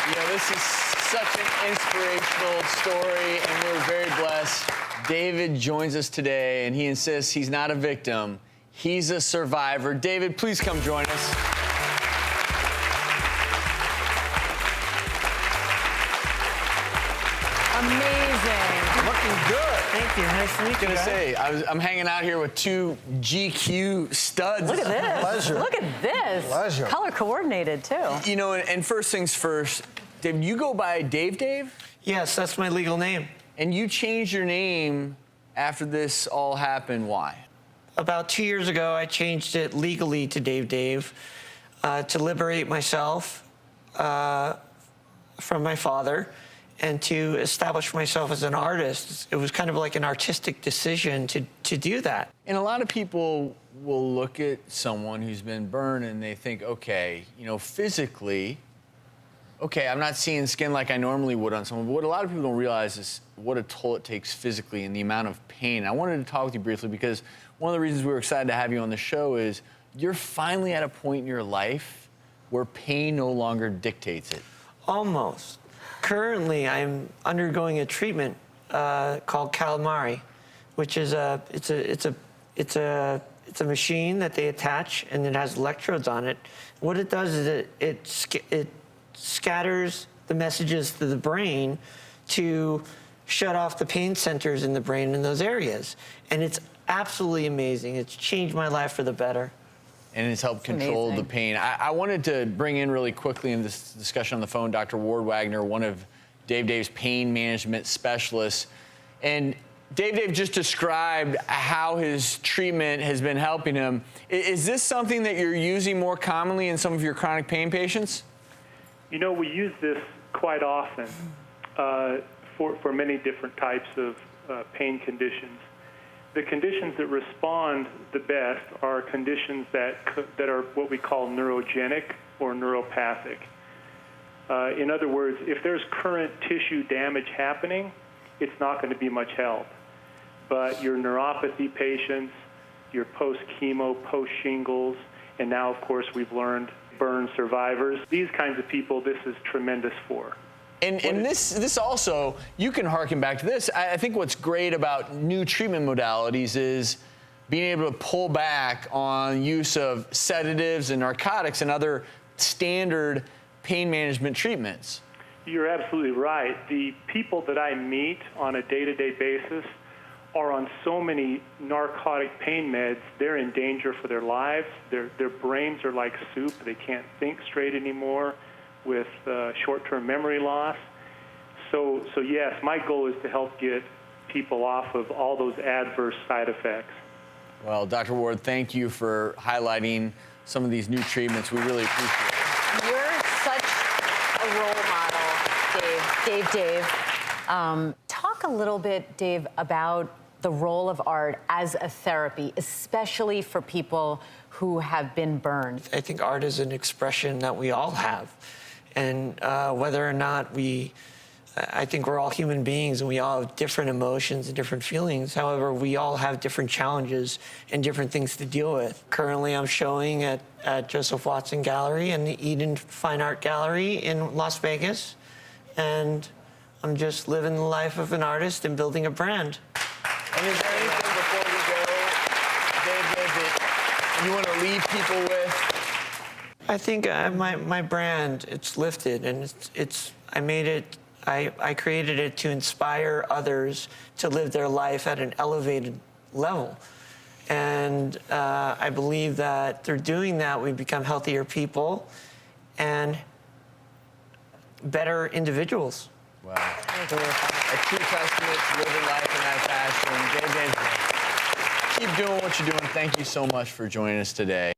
You know, this is such an inspirational story, and we're very blessed. David joins us today, and he insists he's not a victim. He's a survivor. David, please come join us. Amazing. Looking good. Thank you. Nice to meet you. I was gonna say, I'm hanging out here with two GQ studs. Look at this. Pleasure. Look at this. Pleasure. Color coordinated, too. You know, and first things first, Dave, you go by Dave? Yes, that's my legal name. And you changed your name after this all happened. Why? About 2 years ago, I changed it legally to Dave to liberate myself from my father and to establish myself as an artist. It was kind of like an artistic decision to do that. And a lot of people will look at someone who's been burned and they think, okay, you know, physically, okay, I'm not seeing skin like I normally would on someone, but what a lot of people don't realize is what a toll it takes physically and the amount of pain. I wanted to talk with you briefly because one of the reasons we were excited to have you on the show is you're finally at a point in your life where pain no longer dictates it. Almost. Currently, I'm undergoing a treatment called calamari, which is it's a machine that they attach and it has electrodes on it. What it does is it scatters the messages to the brain to shut off the pain centers in the brain in those areas. And it's absolutely amazing. It's changed my life for the better. And it's helped control the pain. I wanted to bring in really quickly in this discussion on the phone Dr. Wagner, one of Dave's pain management specialists. And Dave just described how his treatment has been helping him. Is this something that you're using more commonly in some of your chronic pain patients? You know, we use this quite often for many different types of pain conditions. The conditions that respond the best are conditions that are what we call neurogenic or neuropathic. In other words, if there's current tissue damage happening, it's not going to be much help. But your neuropathy patients, your post-chemo, post-shingles, and now, of course, we've learned burn survivors, these kinds of people, this is tremendous for. And this also, you can harken back to this. I think what's great about new treatment modalities is being able to pull back on use of sedatives and narcotics and other standard pain management treatments. You're absolutely right. The people that I meet on a day-to-day basis are on so many narcotic pain meds, they're in danger for their lives. Their brains are like soup. They can't think straight anymore with short-term memory loss. So yes, my goal is to help get people off of all those adverse side effects. Well, Dr. Ward, thank you for highlighting some of these new treatments. We really appreciate it. You're such a role model, Dave. Talk a little bit, Dave, about the role of art as a therapy, especially for people who have been burned. I think art is an expression that we all have. And whether or not I think we're all human beings and we all have different emotions and different feelings. However, we all have different challenges and different things to deal with. Currently, I'm showing at Joseph Watson Gallery and the Eden Fine Art Gallery in Las Vegas. And I'm just living the life of an artist and building a brand. And is there anything before we go, Dave, that you want to leave people with? I think my brand, it's lifted, and I created it to inspire others to live their life at an elevated level. And I believe that through doing that, we become healthier people and better individuals. Wow. A true testament to living life in that fashion. Dave, keep doing what you're doing. Thank you so much for joining us today.